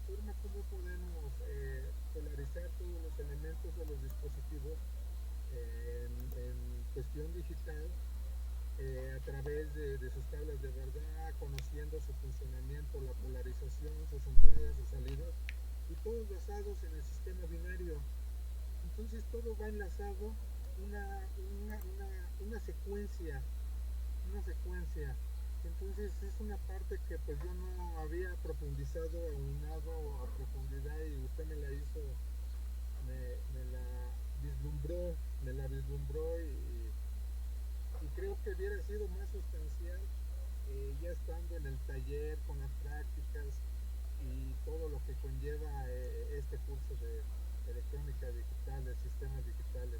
forma como podemos polarizar todos los elementos de los dispositivos en cuestión digital a través de sus tablas de verdad, conociendo su funcionamiento, la polarización, sus entradas, sus salidas, y todos basados en el sistema binario. Entonces todo va enlazado, una secuencia, una secuencia. Entonces es una parte que pues yo no había profundizado, aunado a profundidad y usted me la hizo, me la vislumbró y creo que hubiera sido más sustancial ya estando en el taller con las prácticas y todo lo que conlleva este curso de electrónica digital, de sistemas digitales.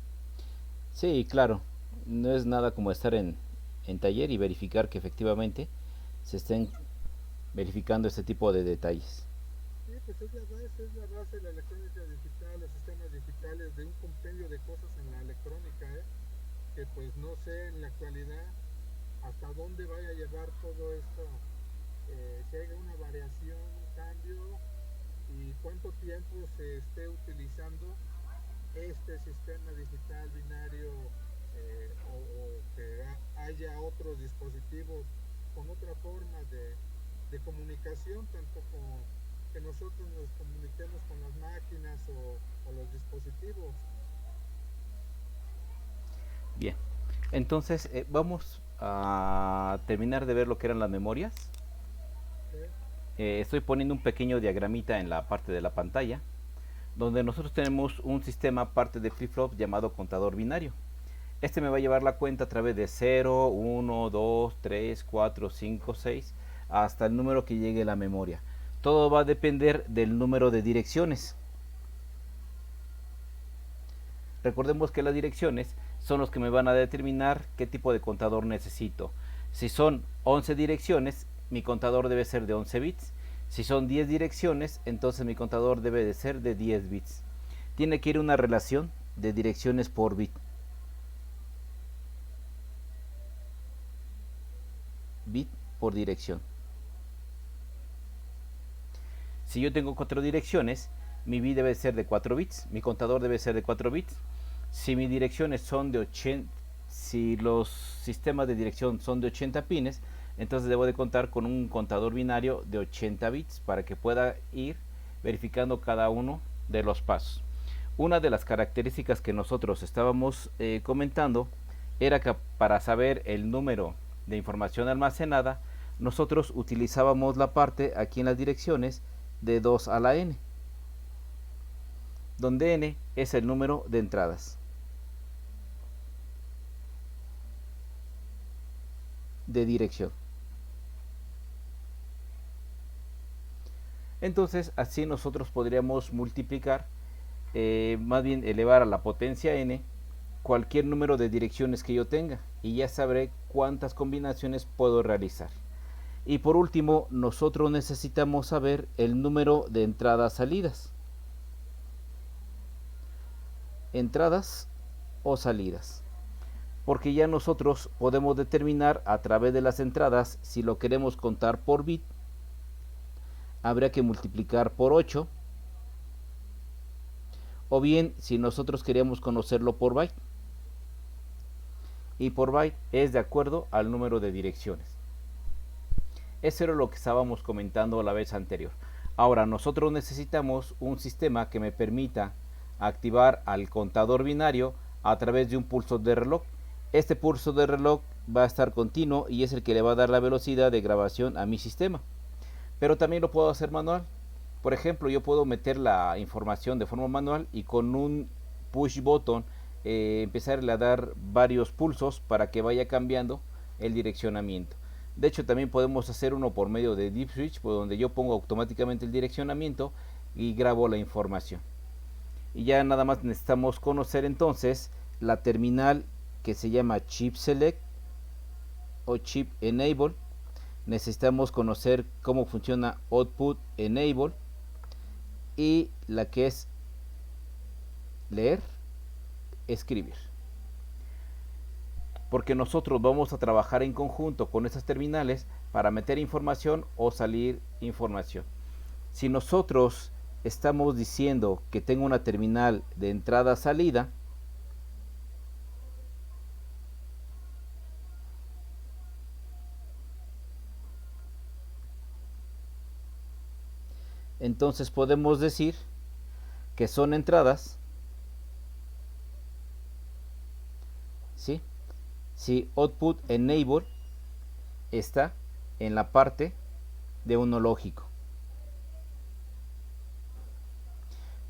Sí, claro, no es nada como estar en taller y verificar que efectivamente se estén verificando este tipo de detalles. Sí, pues es la base de la electrónica digital, los sistemas digitales, de un compendio de cosas en la electrónica, que pues no sé en la actualidad hasta dónde vaya a llevar todo esto, si hay una variación, un cambio y cuánto tiempo se esté utilizando este sistema digital binario o que haya otros dispositivos con otra forma de comunicación, tanto como que nosotros nos comuniquemos con las máquinas o los dispositivos. Bien, entonces vamos a terminar de ver lo que eran las memorias. ¿Sí? Estoy poniendo un pequeño diagramita en la parte de la pantalla, donde nosotros tenemos un sistema parte de flip-flop llamado contador binario. Este me va a llevar la cuenta a través de 0, 1, 2, 3, 4, 5, 6, hasta el número que llegue a la memoria. Todo va a depender del número de direcciones. Recordemos que las direcciones son los que me van a determinar qué tipo de contador necesito. Si son 11 direcciones, mi contador debe ser de 11 bits. Si son 10 direcciones, entonces mi contador debe de ser de 10 bits. Tiene que ir una relación de direcciones por bit. Bit por dirección. Si yo tengo 4 direcciones, mi bit debe ser de 4 bits, mi contador debe ser de 4 bits. Si mis direcciones son de 80, si los sistemas de dirección son de 80 pines, entonces debo de contar con un contador binario de 80 bits para que pueda ir verificando cada uno de los pasos. Una de las características que nosotros estábamos comentando era que para saber el número de información almacenada, nosotros utilizábamos la parte aquí en las direcciones de 2 a la n, donde n es el número de entradas de dirección. Entonces así nosotros podríamos multiplicar, más bien elevar a la potencia n cualquier número de direcciones que yo tenga y ya sabré cuántas combinaciones puedo realizar. Y por último, nosotros necesitamos saber el número de entradas salidas. Entradas o salidas. Porque ya nosotros podemos determinar a través de las entradas si lo queremos contar por bit, habría que multiplicar por 8, o bien si nosotros queríamos conocerlo por byte, y por byte es de acuerdo al número de direcciones. Eso era lo que estábamos comentando la vez anterior. Ahora nosotros necesitamos un sistema que me permita activar al contador binario a través de un pulso de reloj. Este pulso de reloj va a estar continuo y es el que le va a dar la velocidad de grabación a mi sistema. Pero también lo puedo hacer manual. Por ejemplo, yo puedo meter la información de forma manual y con un push button empezar a dar varios pulsos para que vaya cambiando el direccionamiento. De hecho, también podemos hacer uno por medio de Deep Switch, por donde yo pongo automáticamente el direccionamiento y grabo la información. Y ya nada más necesitamos conocer entonces la terminal que se llama Chip Select o Chip Enable. Necesitamos conocer cómo funciona Output Enable y la que es leer, escribir. Porque nosotros vamos a trabajar en conjunto con estas terminales para meter información o salir información. Si nosotros estamos diciendo que tengo una terminal de entrada-salida, entonces podemos decir que son entradas, ¿sí? Si output enable está en la parte de uno lógico.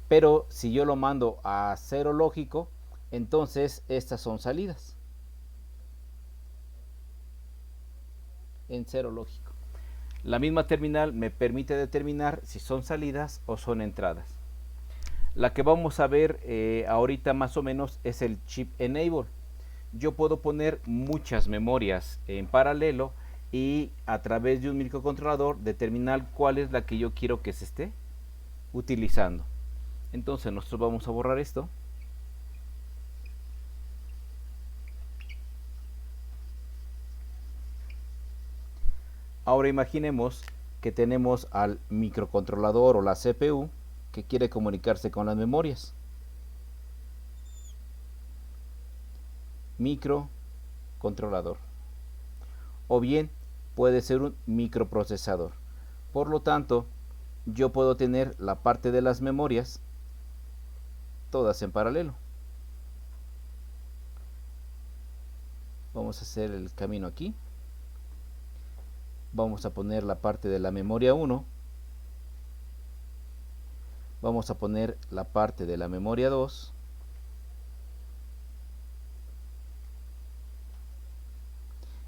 Pero si yo lo mando a 0 lógico, entonces estas son salidas en 0 lógico. La misma terminal me permite determinar si son salidas o son entradas. La que vamos a ver ahorita más o menos es el chip enable. Yo puedo poner muchas memorias en paralelo y a través de un microcontrolador determinar cuál es la que yo quiero que se esté utilizando. Entonces nosotros vamos a borrar esto. Ahora imaginemos que tenemos al microcontrolador o la CPU que quiere comunicarse con las memorias. Microcontrolador. O bien puede ser un microprocesador. Por lo tanto, yo puedo tener la parte de las memorias todas en paralelo. Vamos a hacer el camino aquí. Vamos a poner la parte de la memoria 1. Vamos a poner la parte de la memoria 2.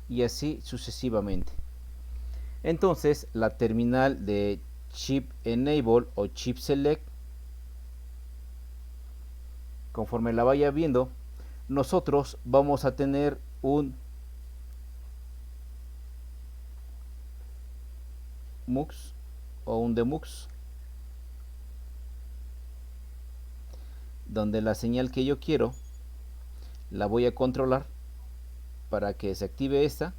Y así sucesivamente. Entonces la terminal de chip enable o chip select, conforme la vaya viendo, nosotros vamos a tener un MUX o un DEMUX, donde la señal que yo quiero la voy a controlar para que se active esta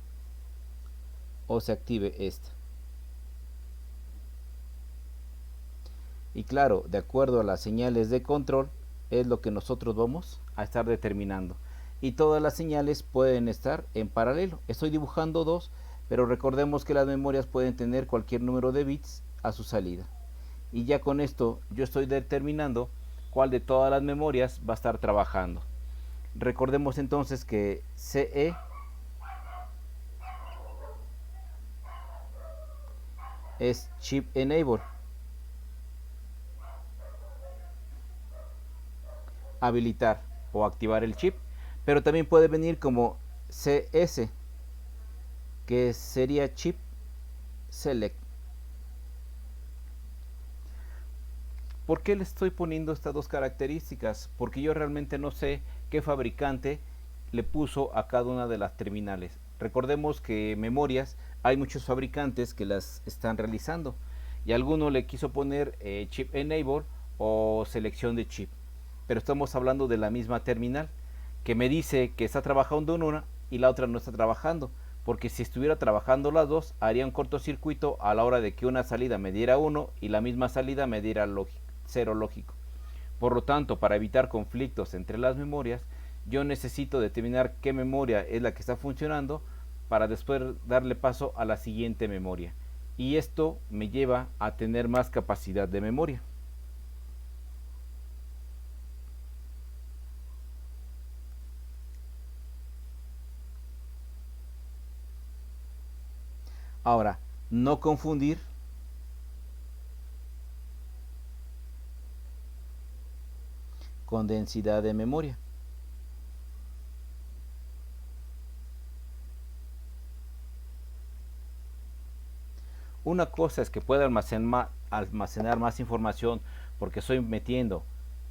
o se active esta. Y claro, de acuerdo a las señales de control es lo que nosotros vamos a estar determinando. Y todas las señales pueden estar en paralelo. Estoy dibujando dos, pero recordemos que las memorias pueden tener cualquier número de bits a su salida. Y ya con esto yo estoy determinando cuál de todas las memorias va a estar trabajando. Recordemos entonces que CE es chip enable, habilitar o activar el chip, pero también puede venir como CS, que sería chip select. ¿Por qué le estoy poniendo estas dos características? Porque yo realmente no sé qué fabricante le puso a cada una de las terminales. Recordemos que memorias hay muchos fabricantes que las están realizando y alguno le quiso poner chip enable o selección de chip, pero estamos hablando de la misma terminal que me dice que está trabajando en una y la otra no está trabajando, porque si estuviera trabajando las dos haría un cortocircuito a la hora de que una salida me diera 1 y la misma salida me diera 0 lógico. Por lo tanto, para evitar conflictos entre las memorias, yo necesito determinar qué memoria es la que está funcionando para después darle paso a la siguiente memoria. Y esto me lleva a tener más capacidad de memoria. Ahora, no confundir con densidad de memoria. Una cosa es que pueda almacenar más información porque estoy metiendo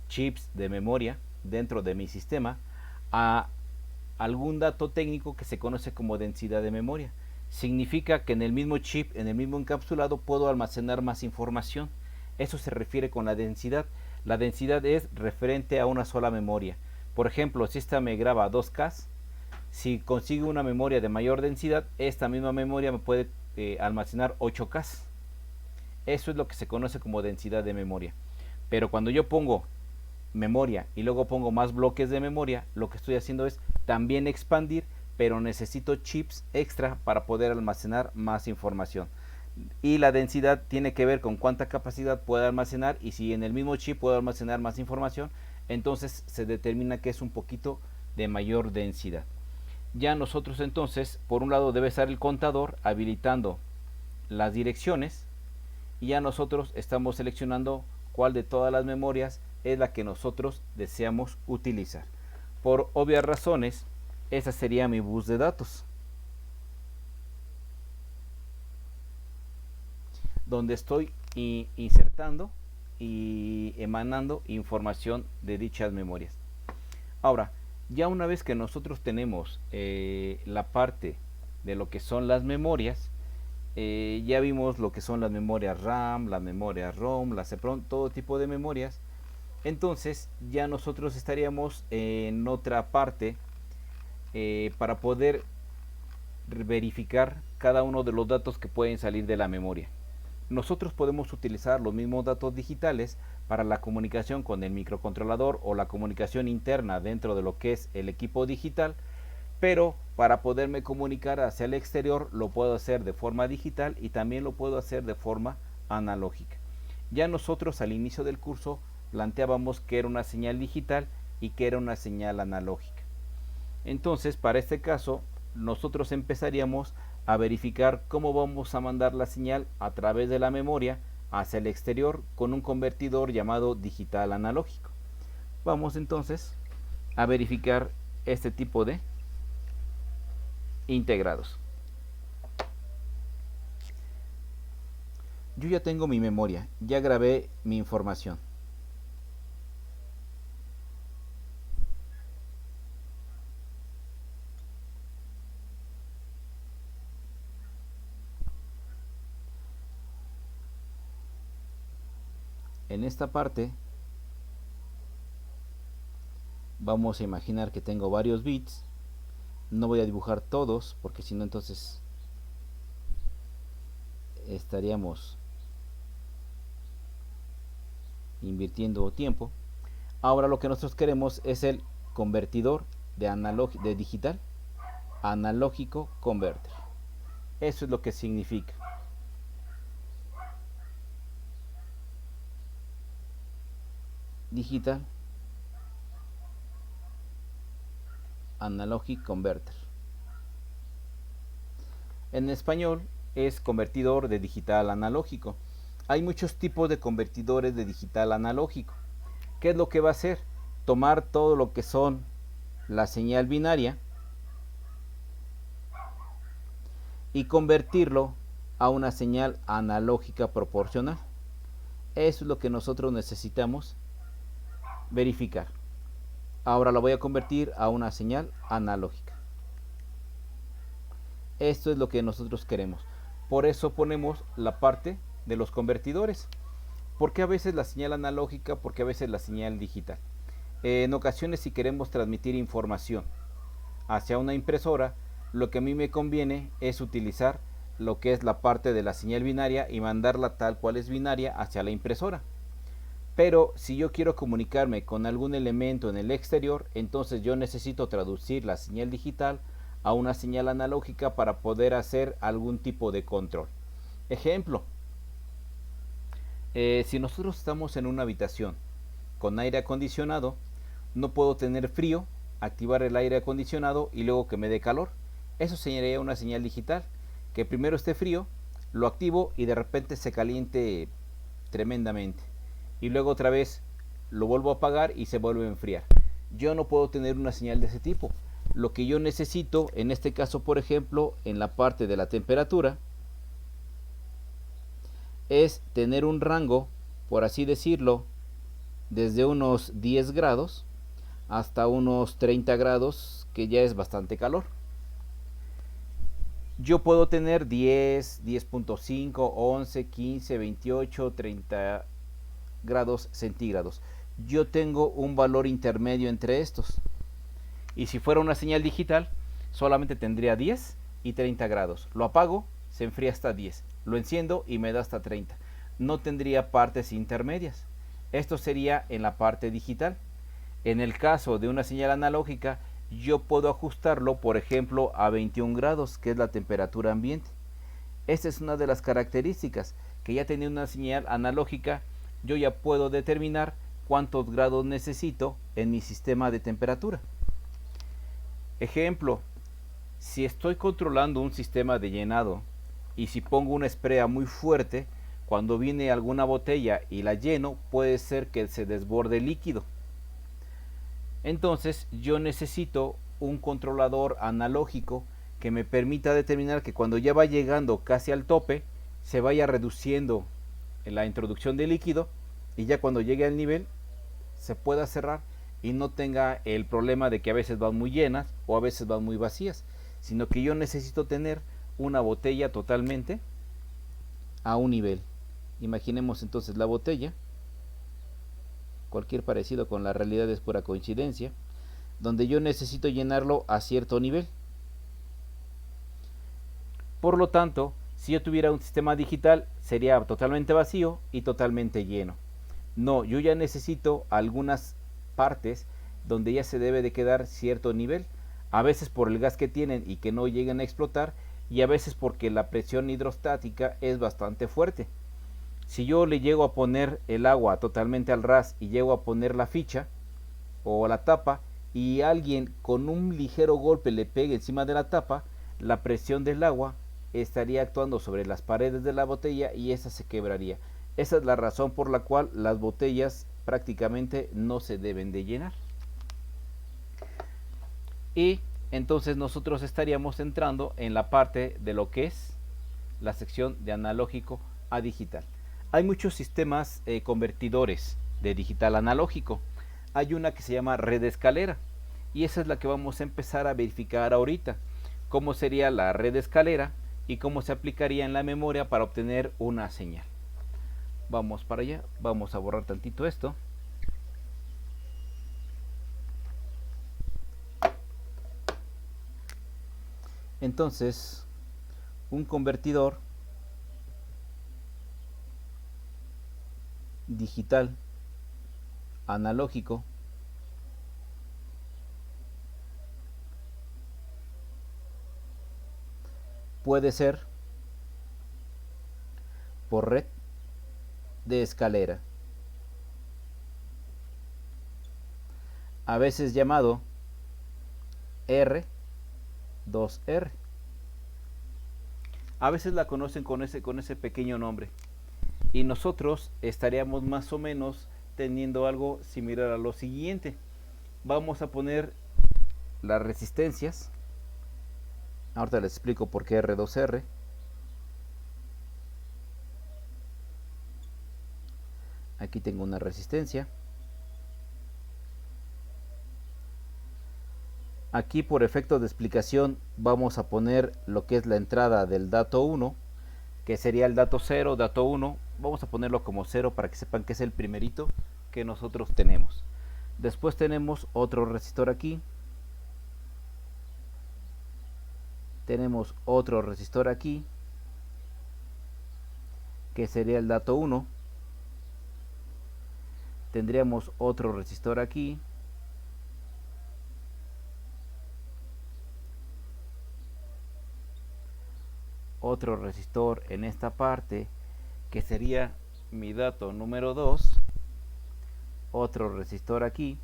chips de memoria dentro de mi sistema a algún dato técnico que se conoce como densidad de memoria. Significa que en el mismo chip, en el mismo encapsulado, puedo almacenar más información. Eso se refiere con la densidad. La densidad es referente a una sola memoria. Por ejemplo, si esta me graba 2K, si consigo una memoria de mayor densidad, esta misma memoria me puede almacenar 8K. Eso es lo que se conoce como densidad de memoria. Pero cuando yo pongo memoria y luego pongo más bloques de memoria, lo que estoy haciendo es también expandir, pero necesito chips extra para poder almacenar más información. Y la densidad tiene que ver con cuánta capacidad puede almacenar, y si en el mismo chip puedo almacenar más información, entonces se determina que es un poquito de mayor densidad. Ya nosotros entonces, por un lado debe estar el contador habilitando las direcciones, y ya nosotros estamos seleccionando cuál de todas las memorias es la que nosotros deseamos utilizar. Por obvias razones, esa sería mi bus de datos, donde estoy insertando y emanando información de dichas memorias. Ahora, ya una vez que nosotros tenemos la parte de lo que son las memorias, ya vimos lo que son las memorias RAM, las memorias ROM, las EPROM, todo tipo de memorias. Entonces ya nosotros estaríamos en otra parte para poder verificar cada uno de los datos que pueden salir de la memoria. Nosotros podemos utilizar los mismos datos digitales para la comunicación con el microcontrolador o la comunicación interna dentro de lo que es el equipo digital, pero para poderme comunicar hacia el exterior lo puedo hacer de forma digital y también lo puedo hacer de forma analógica. Ya nosotros al inicio del curso planteábamos que era una señal digital y que era una señal analógica. Entonces, para este caso, nosotros empezaríamos a verificar cómo vamos a mandar la señal a través de la memoria hacia el exterior con un convertidor llamado digital analógico. Vamos entonces a verificar este tipo de integrados. Yo ya tengo mi memoria, ya grabé mi información. En esta parte vamos a imaginar que tengo varios bits. No voy a dibujar todos porque si no entonces estaríamos invirtiendo tiempo. Ahora lo que nosotros queremos es el convertidor de digital analógico converter. Eso es lo que significa. Digital Analógico Converter. En español es convertidor de digital analógico. Hay muchos tipos de convertidores de digital analógico. ¿Qué es lo que va a hacer? Tomar todo lo que son la señal binaria y convertirlo a una señal analógica proporcional. Eso es lo que nosotros necesitamos verificar. Ahora lo voy a convertir a una señal analógica. Esto es lo que nosotros queremos. Por eso ponemos la parte de los convertidores. ¿Por qué a veces la señal analógica? Porque a veces la señal digital. En ocasiones, si queremos transmitir información hacia una impresora, lo que a mí me conviene es utilizar lo que es la parte de la señal binaria y mandarla tal cual es binaria hacia la impresora. Pero si yo quiero comunicarme con algún elemento en el exterior, entonces yo necesito traducir la señal digital a una señal analógica para poder hacer algún tipo de control. Ejemplo, si nosotros estamos en una habitación con aire acondicionado, no puedo tener frío, activar el aire acondicionado y luego que me dé calor. Eso sería una señal digital, que primero esté frío, lo activo y de repente se caliente tremendamente. Y luego otra vez lo vuelvo a apagar y se vuelve a enfriar. Yo no puedo tener una señal de ese tipo. Lo que yo necesito, en este caso por ejemplo, en la parte de la temperatura, es tener un rango, por así decirlo, desde unos 10 grados hasta unos 30 grados, que ya es bastante calor. Yo puedo tener 10, 10.5, 11, 15, 28, 30 grados centígrados. Yo tengo un valor intermedio entre estos. Y si fuera una señal digital, solamente tendría 10 y 30 grados. Lo apago, se enfría hasta 10. Lo enciendo y me da hasta 30. no tendría partes intermedias. Esto sería en la parte digital. En el caso de una señal analógica, yo puedo ajustarlo, por ejemplo, a 21 grados, que es la temperatura ambiente. Esta es una de las características, que ya teniendo una señal analógica, yo ya puedo determinar cuántos grados necesito en mi sistema de temperatura. Ejemplo, si estoy controlando un sistema de llenado y si pongo una esprea muy fuerte, cuando viene alguna botella y la lleno, puede ser que se desborde el líquido. Entonces yo necesito un controlador analógico que me permita determinar que cuando ya va llegando casi al tope, se vaya reduciendo la introducción de líquido y ya cuando llegue al nivel se pueda cerrar y no tenga el problema de que a veces van muy llenas o a veces van muy vacías, sino que yo necesito tener una botella totalmente a un nivel. Imaginemos entonces la botella, cualquier parecido con la realidad es pura coincidencia, donde yo necesito llenarlo a cierto nivel. Por lo tanto, si yo tuviera un sistema digital, sería totalmente vacío y totalmente lleno. No, yo ya necesito algunas partes donde ya se debe de quedar cierto nivel, a veces por el gas que tienen y que no lleguen a explotar, y a veces porque la presión hidrostática es bastante fuerte. Si yo le llego a poner el agua totalmente al ras y llego a poner la ficha o la tapa y alguien con un ligero golpe le pegue encima de la tapa, la presión del agua estaría actuando sobre las paredes de la botella y esa se quebraría. Esa es la razón por la cual las botellas prácticamente no se deben de llenar. Y entonces nosotros estaríamos entrando en la parte de lo que es la sección de analógico a digital. Hay muchos sistemas convertidores de digital a analógico. Hay una que se llama red escalera y esa es la que vamos a empezar a verificar ahorita. Cómo sería la red escalera y cómo se aplicaría en la memoria para obtener una señal. Vamos para allá, vamos a borrar tantito esto. Entonces, un convertidor digital analógico puede ser por red de escalera, a veces llamado R2R. A veces la conocen con ese pequeño nombre. Y nosotros estaríamos más o menos teniendo algo similar a lo siguiente. Vamos a poner las resistencias. Ahorita les explico por qué R2R. Aquí tengo una resistencia. Aquí por efecto de explicación vamos a poner lo que es la entrada del dato 1, que sería el dato 0, dato 1. Vamos a ponerlo como 0 para que sepan que es el primerito que nosotros tenemos. Después tenemos otro resistor aquí. Tenemos otro resistor aquí, que sería el dato 1. Tendríamos otro resistor aquí. Otro resistor en esta parte, que sería mi dato número 2. Otro resistor aquí.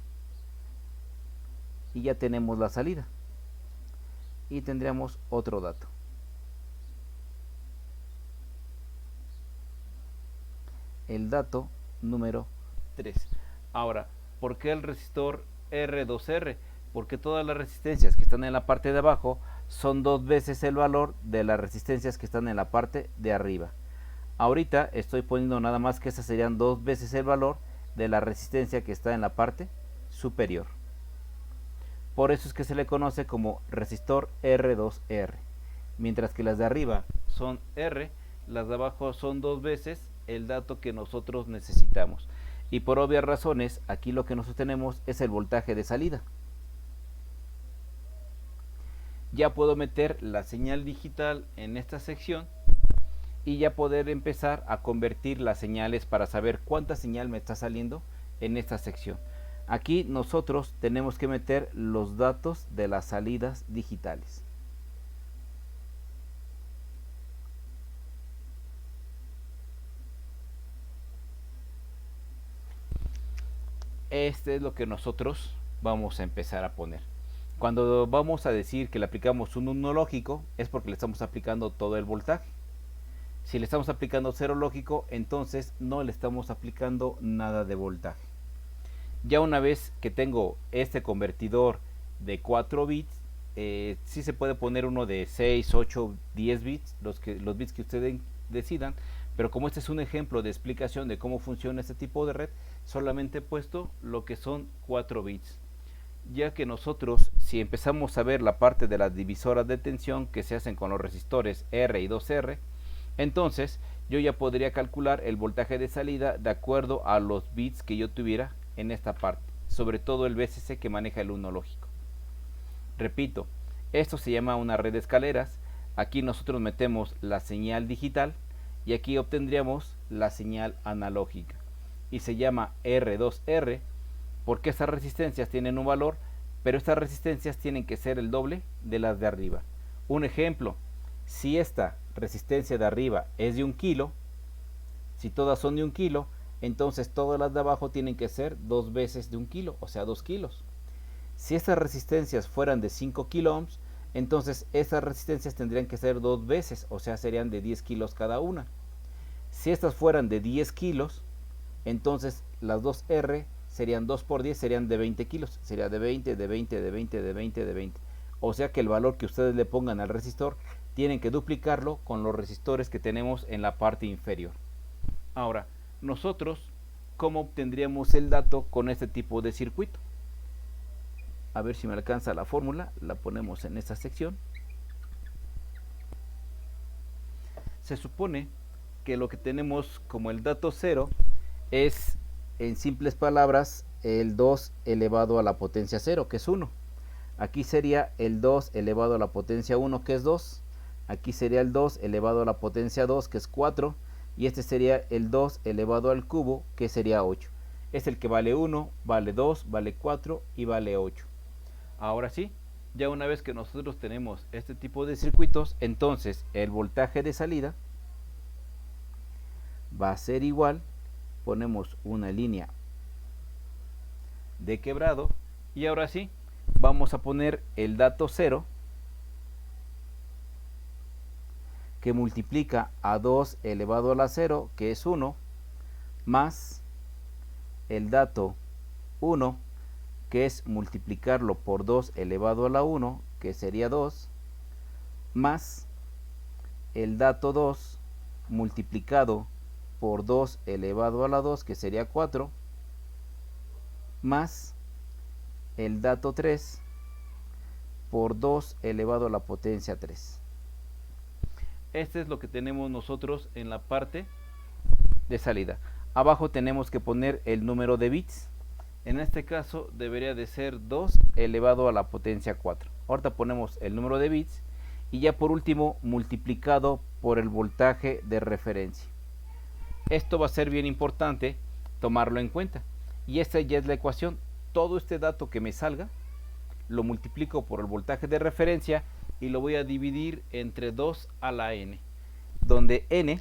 Y ya tenemos la salida. Y tendríamos otro dato. El dato número 3. Ahora, ¿por qué el resistor R2R? Porque todas las resistencias que están en la parte de abajo son 2 veces el valor de las resistencias que están en la parte de arriba. Ahorita estoy poniendo nada más que esas serían 2 veces el valor de la resistencia que está en la parte superior. Por eso es que se le conoce como resistor R2R. Mientras que las de arriba son R, las de abajo son 2 veces el dato que nosotros necesitamos. Y por obvias razones, aquí lo que nosotros tenemos es el voltaje de salida. Ya puedo meter la señal digital en esta sección y ya poder empezar a convertir las señales para saber cuánta señal me está saliendo en esta sección. Aquí nosotros tenemos que meter los datos de las salidas digitales. Este es lo que nosotros vamos a empezar a poner. Cuando vamos a decir que le aplicamos un 1 lógico, es porque le estamos aplicando todo el voltaje. Si le estamos aplicando 0 lógico, entonces no le estamos aplicando nada de voltaje. Ya una vez que tengo este convertidor de 4 bits, sí se puede poner uno de 6, 8, 10 bits, los bits que ustedes decidan, pero como este es un ejemplo de explicación de cómo funciona este tipo de red, solamente he puesto lo que son 4 bits. Ya que nosotros, si empezamos a ver la parte de las divisoras de tensión que se hacen con los resistores R y 2R, entonces yo ya podría calcular el voltaje de salida de acuerdo a los bits que yo tuviera en esta parte, sobre todo el VCC que maneja el 1 lógico. Repito, esto se llama una red de escaleras. Aquí nosotros metemos la señal digital y aquí obtendríamos la señal analógica y se llama R2R porque estas resistencias tienen un valor, pero estas resistencias tienen que ser el doble de las de arriba. Un ejemplo, si esta resistencia de arriba es de 1 kilo, si todas son de 1 kilo, entonces todas las de abajo tienen que ser 2 veces de 1 kilo, o sea 2 kilos. Si estas resistencias fueran de 5 kilo ohms, entonces estas resistencias tendrían que ser 2 veces, o sea serían de 10 kilos cada una. Si estas fueran de 10 kilos, entonces las 2R serían 2 por 10, serían de 20 kilos, sería de 20, de 20, de 20, de 20, de 20. O sea que el valor que ustedes le pongan al resistor, tienen que duplicarlo con los resistores que tenemos en la parte inferior. Ahora, nosotros, ¿cómo obtendríamos el dato con este tipo de circuito? A ver si me alcanza la fórmula, la ponemos en esta sección. Se supone que lo que tenemos como el dato 0 es, en simples palabras, el 2 elevado a la potencia 0, que es 1. Aquí sería el 2 elevado a la potencia 1, que es 2. Aquí sería el 2 elevado a la potencia 2, que es 4. Y este sería el 2 elevado al cubo, que sería 8. Es el que vale 1, vale 2, vale 4 y vale 8. Ahora sí, ya una vez que nosotros tenemos este tipo de circuitos, entonces el voltaje de salida va a ser igual, ponemos una línea de quebrado y ahora sí, vamos a poner el dato 0 que multiplica a 2 elevado a la 0, que es 1, más el dato 1, que es multiplicarlo por 2 elevado a la 1, que sería 2, más el dato 2 multiplicado por 2 elevado a la 2, que sería 4, más el dato 3 por 2 elevado a la potencia 3. Este es lo que tenemos nosotros en la parte de salida. Abajo tenemos que poner el número de bits. En este caso debería de ser 2 elevado a la potencia 4. Ahorita ponemos el número de bits y ya por último multiplicado por el voltaje de referencia. Esto va a ser bien importante tomarlo en cuenta. Y esta ya es la ecuación. Todo este dato que me salga lo multiplico por el voltaje de referencia y lo voy a dividir entre 2 a la n, donde n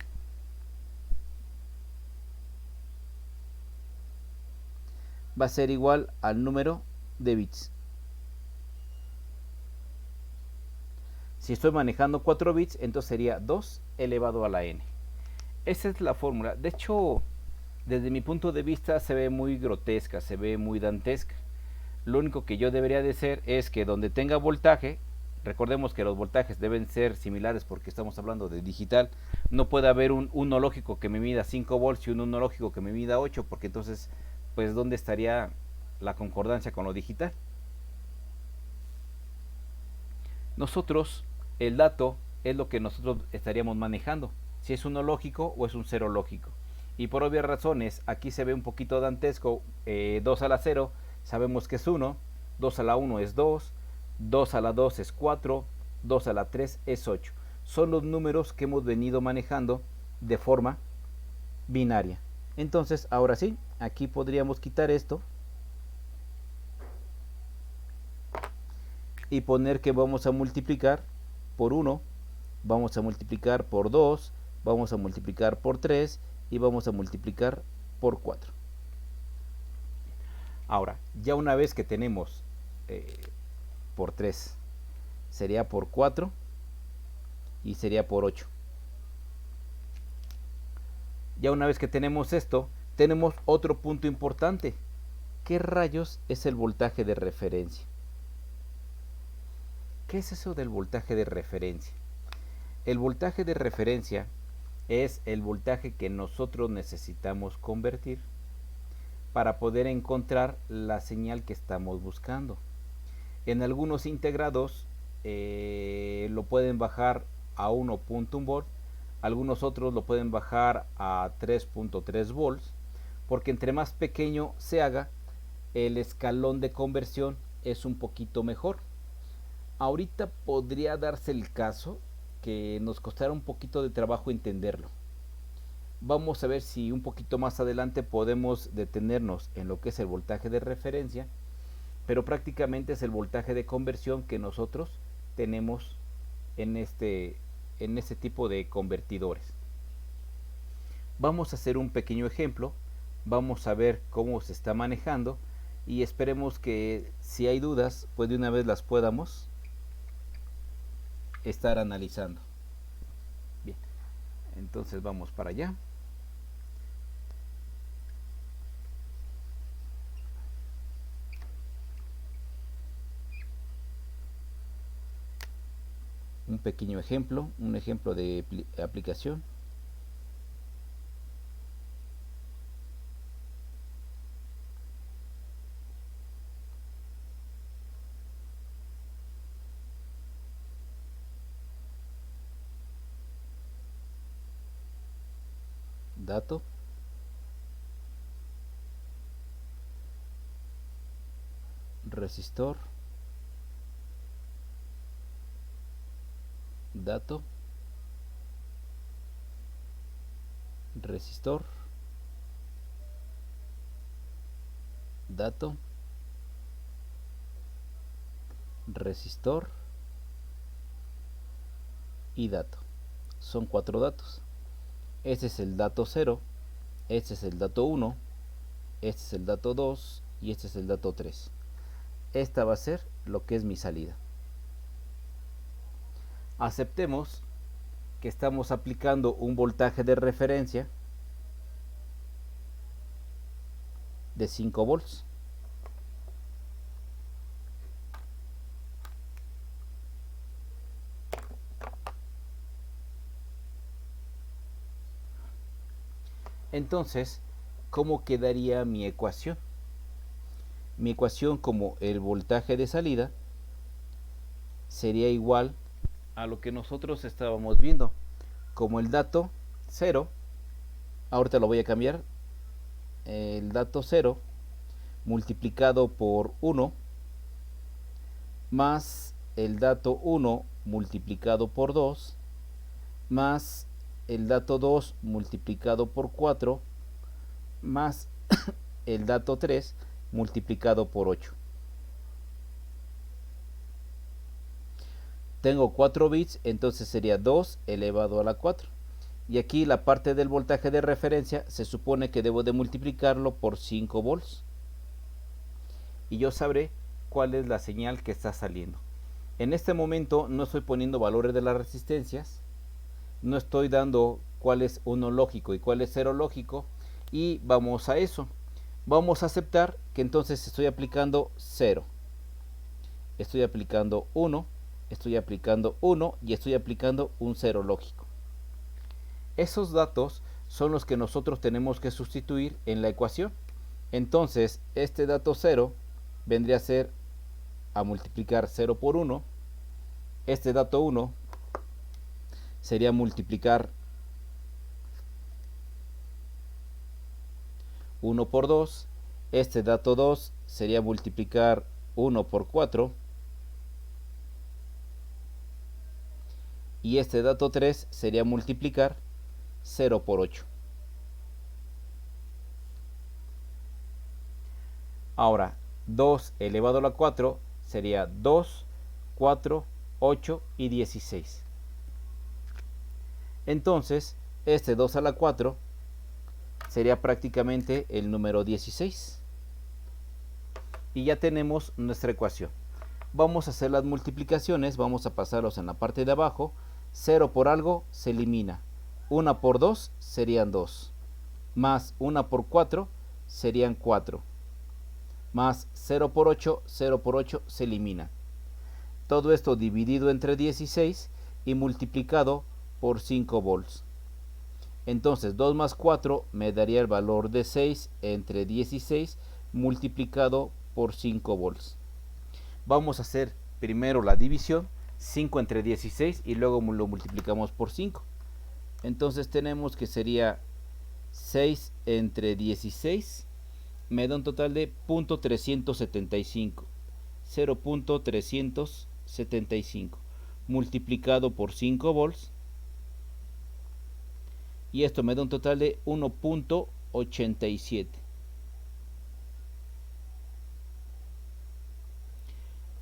va a ser igual al número de bits. Si estoy manejando 4 bits, entonces sería 2 elevado a la n. Esa es la fórmula. De hecho, desde mi punto de vista se ve muy grotesca, se ve muy dantesca. Lo único que yo debería de hacer es que donde tenga voltaje, recordemos que los voltajes deben ser similares porque estamos hablando de digital, no puede haber un 1 lógico que me mida 5 volts y un 1 lógico que me mida 8, porque entonces, pues, ¿dónde estaría la concordancia con lo digital? Nosotros, el dato es lo que nosotros estaríamos manejando, si es 1 lógico o es un 0 lógico. Y por obvias razones, aquí se ve un poquito dantesco, 2 a la 0, sabemos que es 1, 2 a la 1 es 2, 2 a la 2 es 4, 2 a la 3 es 8. Son los números que hemos venido manejando de forma binaria. Entonces, ahora sí, aquí podríamos quitar esto y poner que vamos a multiplicar por 1, vamos a multiplicar por 2, vamos a multiplicar por 3 y vamos a multiplicar por 4. Ahora, ya una vez que tenemos por 3, sería por 4 y sería por 8. Ya una vez que tenemos esto, tenemos otro punto importante. ¿Qué rayos es el voltaje de referencia? ¿Qué es eso del voltaje de referencia? El voltaje de referencia es el voltaje que nosotros necesitamos convertir para poder encontrar la señal que estamos buscando. En algunos integrados lo pueden bajar a 1.1 volt, algunos otros lo pueden bajar a 3.3 volts, porque entre más pequeño se haga, el escalón de conversión es un poquito mejor. Ahorita podría darse el caso que nos costará un poquito de trabajo entenderlo. Vamos a ver si un poquito más adelante podemos detenernos en lo que es el voltaje de referencia, pero prácticamente es el voltaje de conversión que nosotros tenemos en este tipo de convertidores. Vamos a hacer un pequeño ejemplo, vamos a ver cómo se está manejando y esperemos que si hay dudas, pues de una vez las podamos estar analizando. Bien, entonces vamos para allá. Un pequeño ejemplo, un ejemplo de aplicación. Dato. Resistor. Dato. Resistor. Dato. Resistor. Y dato. Son 4 datos. Este es el dato 0, este es el dato 1, este es el dato 2 y este es el dato 3. Esta va a ser lo que es mi salida. Aceptemos que estamos aplicando un voltaje de referencia de 5 volts. Entonces, ¿cómo quedaría mi ecuación? Mi ecuación como el voltaje de salida sería igual a lo que nosotros estábamos viendo. Como el dato 0, ahorita lo voy a cambiar, el dato 0 multiplicado por 1 más el dato 1 multiplicado por 2 más el dato 2 multiplicado por 4 más el dato 3 multiplicado por 8. Tengo 4 bits, entonces sería 2 elevado a la 4. Y aquí la parte del voltaje de referencia se supone que debo de multiplicarlo por 5 volts. Y yo sabré cuál es la señal que está saliendo. En este momento no estoy poniendo valores de las resistencias, no estoy dando cuál es 1 lógico y cuál es 0 lógico, y vamos a eso. Vamos a aceptar que entonces estoy aplicando 0, estoy aplicando 1, estoy aplicando 1 y estoy aplicando un 0 lógico. Esos datos son los que nosotros tenemos que sustituir en la ecuación. Entonces este dato 0 vendría a ser a multiplicar 0 por 1, este dato 1 sería multiplicar 1 por 2, este dato 2 sería multiplicar 1 por 4 y este dato 3 sería multiplicar 0 por 8. Ahora, 2 elevado a la 4 sería 2, 4, 8 y 16. Entonces, este 2 a la 4 sería prácticamente el número 16. Y ya tenemos nuestra ecuación. Vamos a hacer las multiplicaciones, vamos a pasarlos en la parte de abajo. 0 por algo se elimina. 1 por 2 serían 2. Más 1 por 4 serían 4. Más 0 por 8 se elimina. Todo esto dividido entre 16 y multiplicado por 5 volts. Entonces 2 más 4 me daría el valor de 6 entre 16 multiplicado por 5 volts. Vamos a hacer primero la división, 5 entre 16 y luego lo multiplicamos por 5. Entonces tenemos que sería 6 entre 16 me da un total de 0.375. 0.375 multiplicado por 5 volts. Y esto me da un total de 1.87.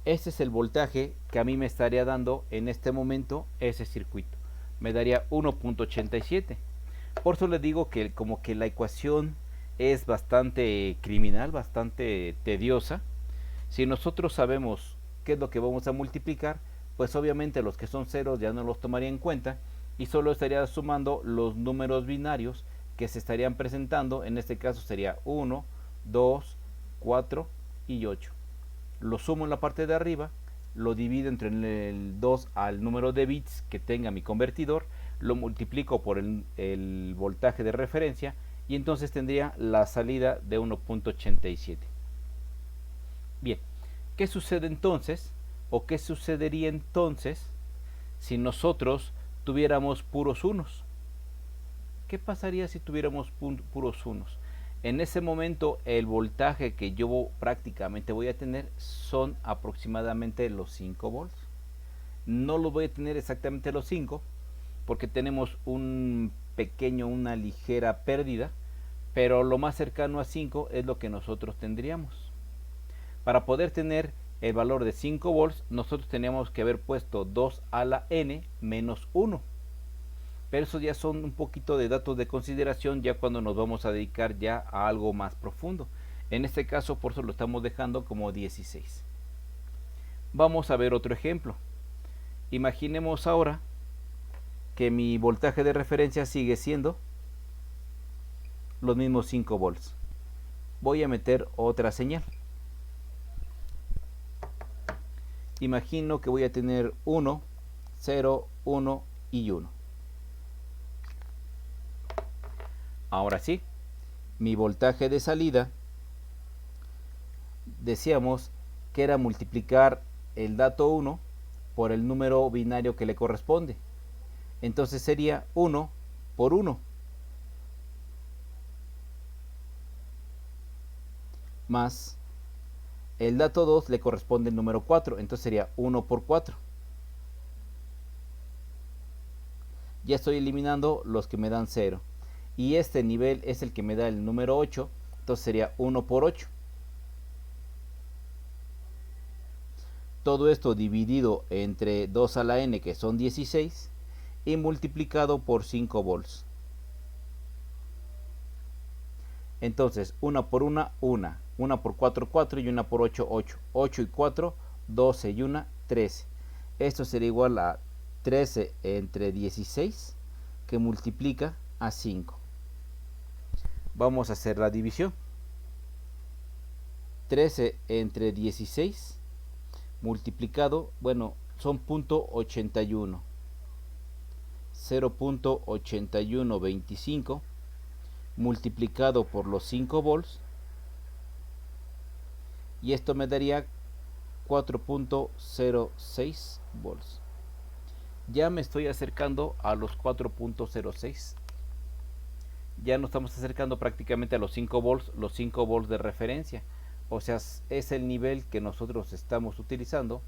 Este es el voltaje que a mí me estaría dando en este momento ese circuito. Me daría 1.87. Por eso les digo que como que la ecuación es bastante criminal, bastante tediosa. Si nosotros sabemos qué es lo que vamos a multiplicar, pues obviamente los que son ceros ya no los tomaría en cuenta y solo estaría sumando los números binarios que se estarían presentando. En este caso sería 1, 2, 4 y 8. Lo sumo en la parte de arriba, lo divido entre el 2 al número de bits que tenga mi convertidor, lo multiplico por el voltaje de referencia y entonces tendría la salida de 1.87. Bien, ¿qué sucede entonces? ¿O qué sucedería entonces si nosotros tuviéramos puros unos? ¿Qué pasaría si tuviéramos puros unos? En ese momento el voltaje que yo prácticamente voy a tener son aproximadamente los 5 volts. No lo voy a tener exactamente los 5 porque tenemos una ligera pérdida, pero lo más cercano a 5 es lo que nosotros tendríamos. Para poder tener el valor de 5 volts, nosotros teníamos que haber puesto 2 a la n menos 1. Pero eso ya son un poquito de datos de consideración ya cuando nos vamos a dedicar ya a algo más profundo. En este caso, por eso lo estamos dejando como 16. Vamos a ver otro ejemplo. Imaginemos ahora que mi voltaje de referencia sigue siendo los mismos 5 volts. Voy a meter otra señal. Imagino que voy a tener 1, 0, 1 y 1. Ahora sí, mi voltaje de salida, decíamos que era multiplicar el dato 1 por el número binario que le corresponde. Entonces sería 1 por 1. Más el dato 2 le corresponde el número 4. Entonces sería 1 por 4. Ya estoy eliminando los que me dan 0. Y este nivel es el que me da el número 8. Entonces sería 1 por 8. Todo esto dividido entre 2 a la n, que son 16, y multiplicado por 5 volts. Entonces, 1 por 1, 1. 1 por 4, 4 y 1 por 8, 8. 8 y 4, 12 y 1, 13. Esto sería igual a 13 entre 16, que multiplica a 5. Vamos a hacer la división. 13 entre 16 multiplicado, bueno, son 0.81. 0.8125 multiplicado por los 5 volts. Y esto me daría 4.06 volts. Ya me estoy acercando a los 4.06. Ya nos estamos acercando prácticamente a los 5 volts, los 5 volts de referencia. O sea, es el nivel que nosotros estamos utilizando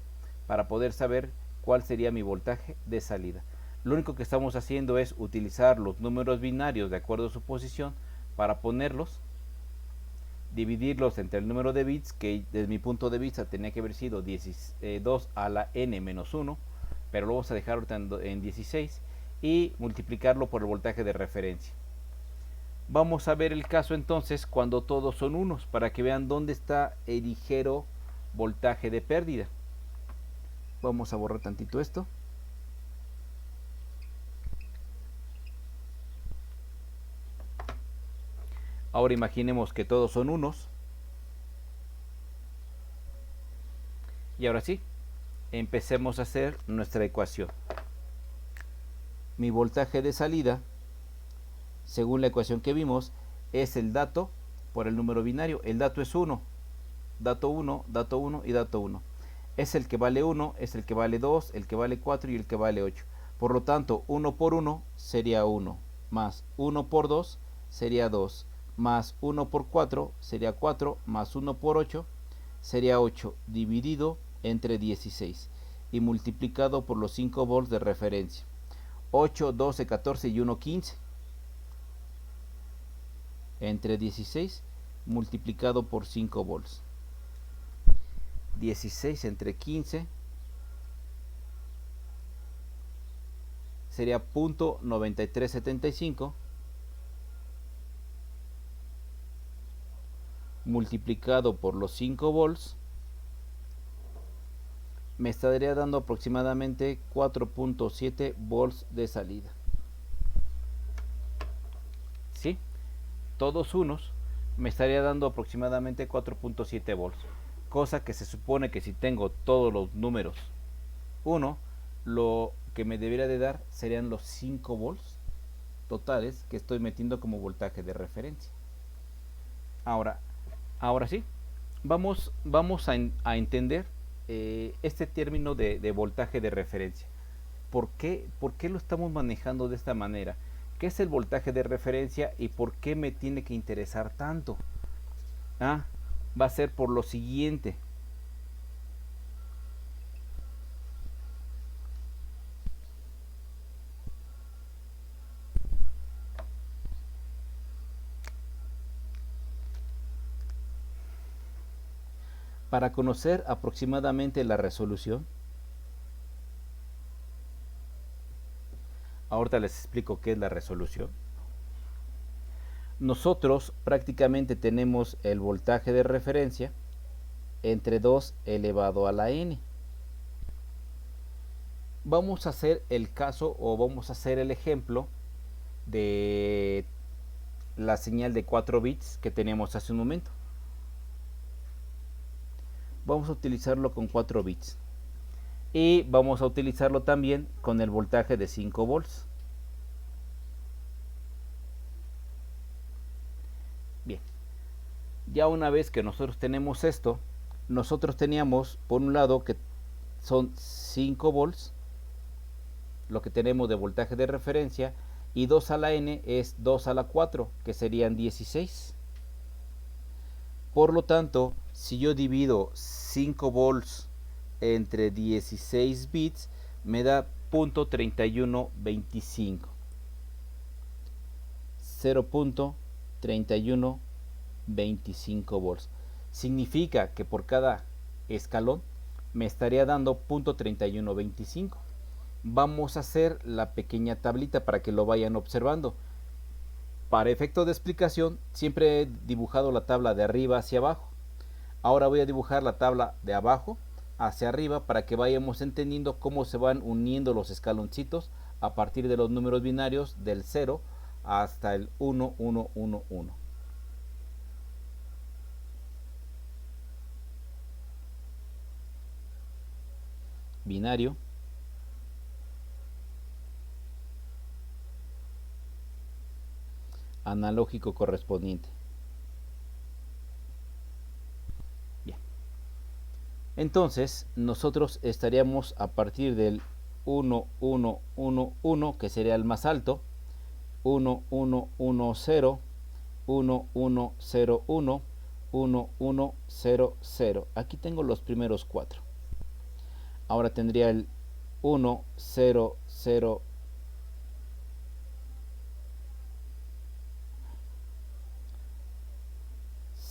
para poder saber cuál sería mi voltaje de salida. Lo único que estamos haciendo es utilizar los números binarios de acuerdo a su posición para ponerlos, dividirlos entre el número de bits, que desde mi punto de vista tenía que haber sido 2 a la n menos 1, pero lo vamos a dejar en 16, y multiplicarlo por el voltaje de referencia. Vamos a ver el caso entonces cuando todos son unos, para que vean dónde está el ligero voltaje de pérdida. Vamos a borrar tantito esto. Ahora imaginemos que todos son unos. Y ahora sí, empecemos a hacer nuestra ecuación. Mi voltaje de salida, según la ecuación que vimos, es el dato por el número binario. El dato es 1, dato 1, dato 1 y dato 1. Es el que vale 1, es el que vale 2, el que vale 4 y el que vale 8. Por lo tanto, 1 por 1 sería 1, más 1 por 2 sería 2, más 1 por 4 sería 4, más 1 por 8 sería 8, dividido entre 16 y multiplicado por los 5 volts de referencia. 8, 12, 14 y 1, 15. Entre 16 multiplicado por 5 volts. 16 entre 15 sería .9375 multiplicado por los 5 volts me estaría dando aproximadamente 4.7 volts de salida. ¿Sí? Todos unos me estaría dando aproximadamente 4.7 volts. Cosa que se supone que si tengo todos los números 1, lo que me debería de dar serían los 5 volts totales que estoy metiendo como voltaje de referencia. Ahora sí, vamos a entender este término de voltaje de referencia. ¿Por qué lo estamos manejando de esta manera? ¿Qué es el voltaje de referencia y por qué me tiene que interesar tanto? Va a ser por lo siguiente. Para conocer aproximadamente la resolución, ahorita les explico qué es la resolución. Nosotros prácticamente tenemos el voltaje de referencia entre 2 elevado a la n. Vamos a hacer el caso o vamos a hacer el ejemplo de la señal de 4 bits que teníamos hace un momento. Vamos a utilizarlo con 4 bits y vamos a utilizarlo también con el voltaje de 5 volts. Bien, ya una vez que nosotros tenemos esto, nosotros teníamos por un lado que son 5 volts, lo que tenemos de voltaje de referencia, y 2 a la n es 2 a la 4, que serían 16. Por lo tanto, si yo divido 5 volts entre 16 bits, me da .3125. 0.3125 volts. Significa que por cada escalón me estaría dando .3125. Vamos a hacer la pequeña tablita para que lo vayan observando. Para efecto de explicación, siempre he dibujado la tabla de arriba hacia abajo. Ahora voy a dibujar la tabla de abajo hacia arriba para que vayamos entendiendo cómo se van uniendo los escaloncitos a partir de los números binarios del 0 hasta el 1, 1, 1, 1. Binario. Analógico correspondiente. Bien. Entonces, nosotros estaríamos a partir del 1, 1, 1, 1, que sería el más alto, 1, 1, 1, 0, 1, 1, 0, 1, 1, 1, 0, 0. Aquí tengo los primeros 4. Ahora tendría el 1, 0, 0,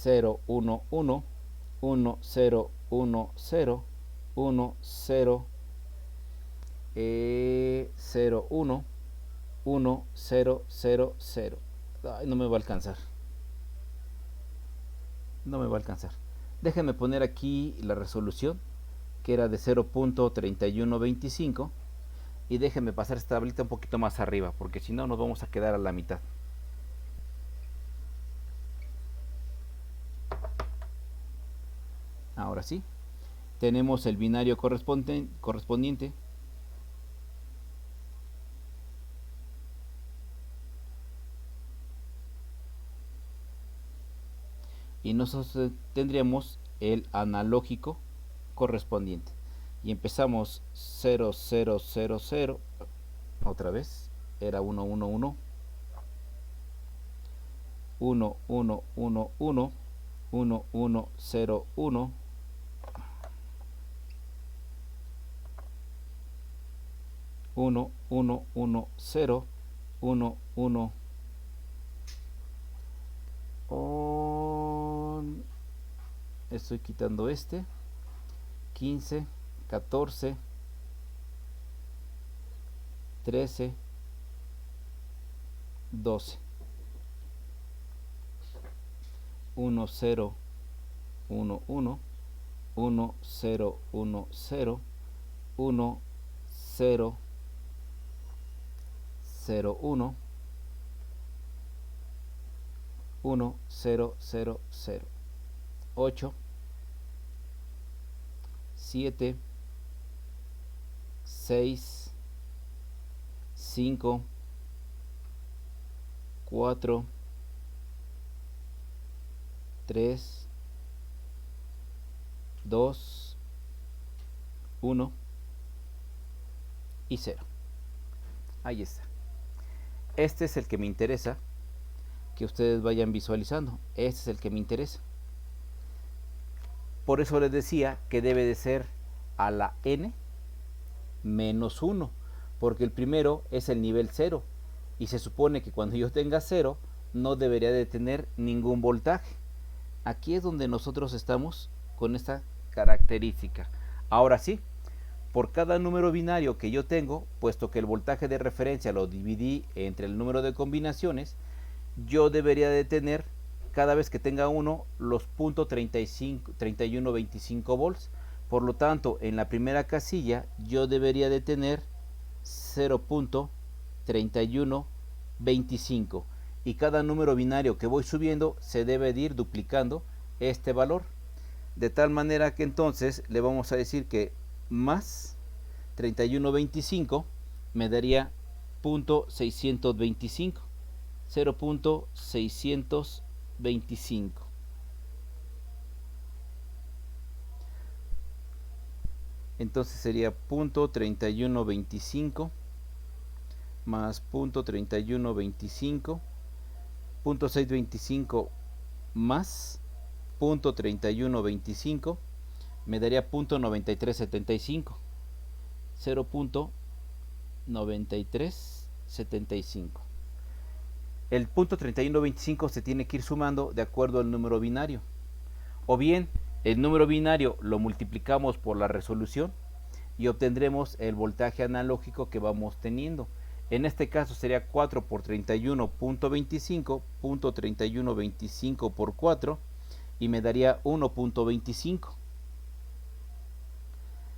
0, 1, 1, 1, 0, 1, 0, 1, 0, 0, 1, 1, 0, 0, 0. Ay, no me va a alcanzar. No me va a alcanzar. Déjenme poner aquí la resolución, que era de 0.3125, y déjenme pasar esta tablita un poquito más arriba, porque si no nos vamos a quedar a la mitad. Ahora sí, tenemos el binario correspondiente. Y nosotros tendríamos el analógico correspondiente. Y empezamos 0, 0, 0, 0. Otra vez, era 1, 1, 1. 1, 1, 1, 1. 1, 1, 0, 1. 1, 1, 1, 0. 1, 1. Estoy quitando este. 15, 14, 13, 12. 1, 0, 1, 1. 1, 0, 1, 0. 1, 0, 0, 1. 1, 0, 0, 0. 8, 7, 6, 5, 4, 3, 2, 1 y 0. Ahí está. Este es el que me interesa que ustedes vayan visualizando. Este es el que me interesa. Por eso les decía que debe de ser a la n menos 1, porque el primero es el nivel 0, y se supone que cuando yo tenga 0 no debería de tener ningún voltaje. Aquí es donde nosotros estamos con esta característica. Ahora sí, por cada número binario que yo tengo, puesto que el voltaje de referencia lo dividí entre el número de combinaciones, yo debería de tener, cada vez que tenga uno, los .3125 volts. Por lo tanto, en la primera casilla yo debería de tener 0.3125, y cada número binario que voy subiendo se debe de ir duplicando este valor, de tal manera que entonces le vamos a decir que más 3125 me daría 0.625. 0.625. Entonces sería 0.3125 más 0.3125, 0.625 más 0.3125 me daría 0.9375. 0.9375. El punto 3125 se tiene que ir sumando de acuerdo al número binario. O bien, el número binario lo multiplicamos por la resolución y obtendremos el voltaje analógico que vamos teniendo. En este caso sería 4 por 31.25, .3125 por 4, y me daría 1.25.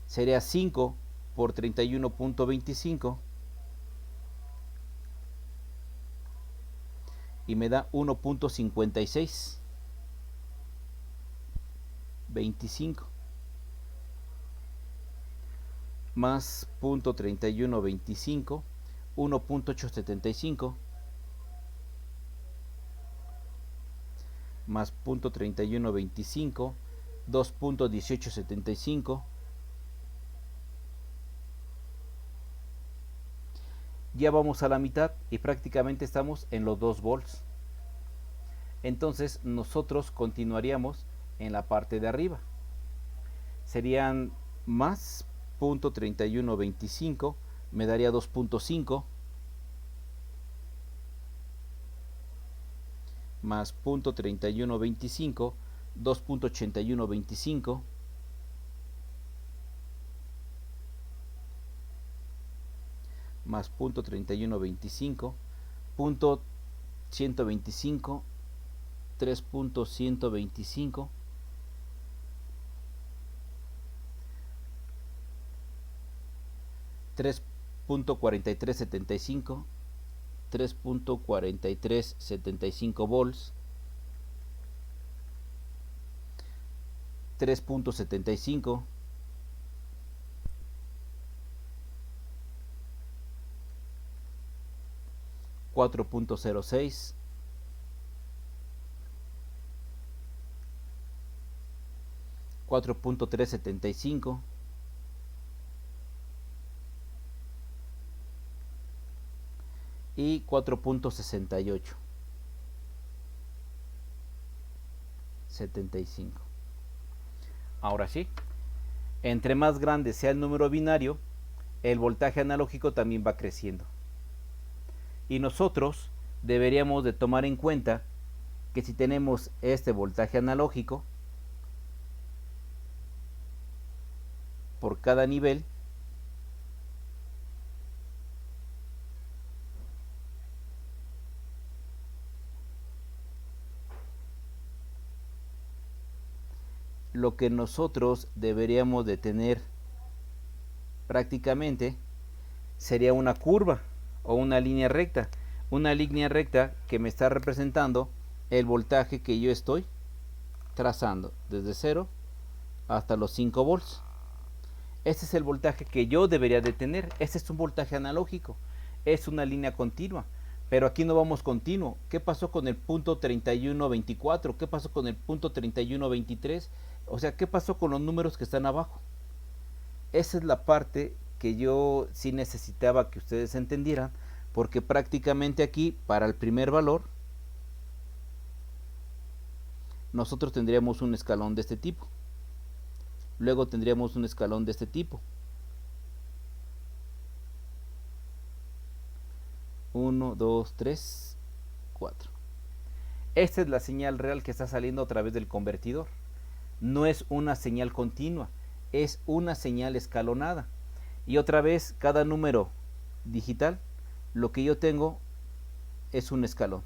Sería 5 por 31.25 y me da 1.56. 25 más .3125, 1.875 más .3125, 2.1875. Ya vamos a la mitad y prácticamente estamos en los 2 volts. Entonces nosotros continuaríamos en la parte de arriba. Serían más .3125, me daría 2.5, más 0.3125, 2.8125, más 0.3125, 0.125, 3.125, 3.4375, 3.4375 volts, 3.75, 4.06, 4.375, y 4.68, 75. Ahora sí, entre más grande sea el número binario, el voltaje analógico también va creciendo. Y nosotros deberíamos de tomar en cuenta que si tenemos este voltaje analógico por cada nivel, lo que nosotros deberíamos de tener prácticamente sería una curva o una línea recta que me está representando el voltaje que yo estoy trazando desde 0 hasta los 5 volts. Este es el voltaje que yo debería de tener. Este es un voltaje analógico, es una línea continua, pero aquí no vamos continuo. ¿Qué pasó con el punto 3124? ¿Qué pasó con el punto 3123? O sea, ¿qué pasó con los números que están abajo? Esa es la parte que yo sí necesitaba que ustedes entendieran, porque prácticamente aquí, para el primer valor, nosotros tendríamos un escalón de este tipo. Luego tendríamos un escalón de este tipo. 1, 2, 3, 4. Esta es la señal real que está saliendo a través del convertidor. No es una señal continua, es una señal escalonada. Y otra vez, cada número digital, lo que yo tengo es un escalón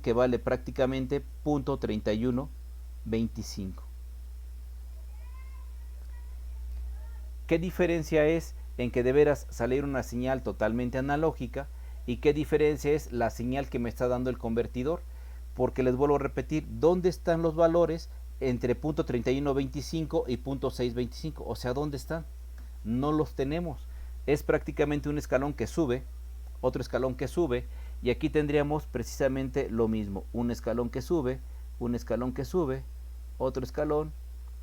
que vale prácticamente 0.3125. ¿Qué diferencia es en que deberás salir una señal totalmente analógica y qué diferencia es la señal que me está dando el convertidor? Porque les vuelvo a repetir, ¿dónde están los valores entre 0.3125 y 0.625? O sea, ¿dónde están? No los tenemos. Es prácticamente un escalón que sube, otro escalón que sube, y aquí tendríamos precisamente lo mismo, un escalón que sube, un escalón que sube, otro escalón,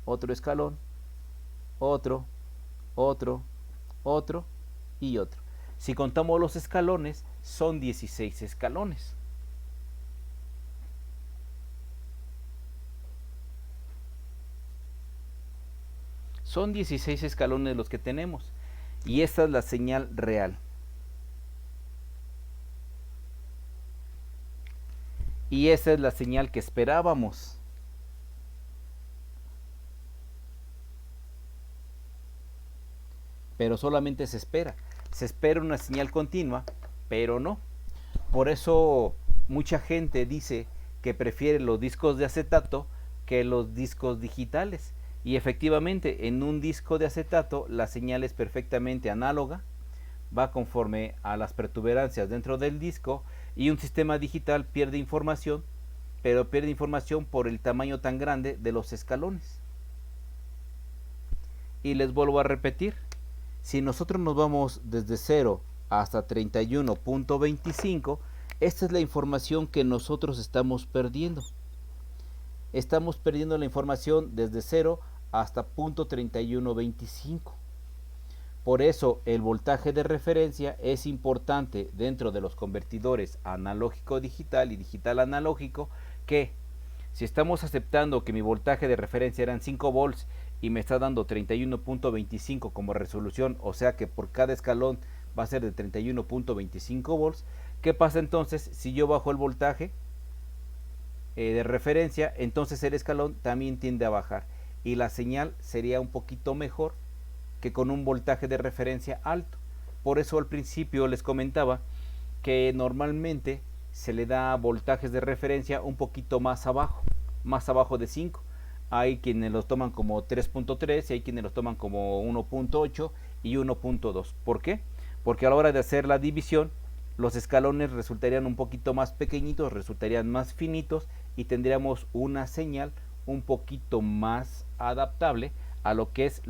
otro escalón, otro, otro, otro y otro. Si contamos los escalones, son 16 escalones. Son 16 escalones los que tenemos. Y esta es la señal real. Y esa es la señal que esperábamos. Pero solamente se espera. Se espera una señal continua, pero no. Por eso mucha gente dice que prefiere los discos de acetato que los discos digitales. Y efectivamente, en un disco de acetato la señal es perfectamente análoga, va conforme a las protuberancias dentro del disco, y un sistema digital pierde información, pero pierde información por el tamaño tan grande de los escalones. Y les vuelvo a repetir, si nosotros nos vamos desde 0 hasta 31.25, esta es la información que nosotros estamos perdiendo. Estamos perdiendo la información desde 0 hasta 0.3125. Por eso el voltaje de referencia es importante dentro de los convertidores analógico digital y digital analógico, que si estamos aceptando que mi voltaje de referencia eran 5 volts y me está dando 31.25 como resolución, o sea que por cada escalón va a ser de 31.25 volts, ¿qué pasa entonces si yo bajo el voltaje de referencia, entonces el escalón también tiende a bajar y la señal sería un poquito mejor que con un voltaje de referencia alto. Por eso al principio les comentaba que normalmente se le da voltajes de referencia un poquito más abajo de 5. Hay quienes los toman como 3.3 y hay quienes los toman como 1.8 y 1.2. ¿Por qué? Porque a la hora de hacer la división, los escalones resultarían un poquito más pequeñitos, resultarían más finitos y tendríamos una señal un poquito más adaptable a lo que es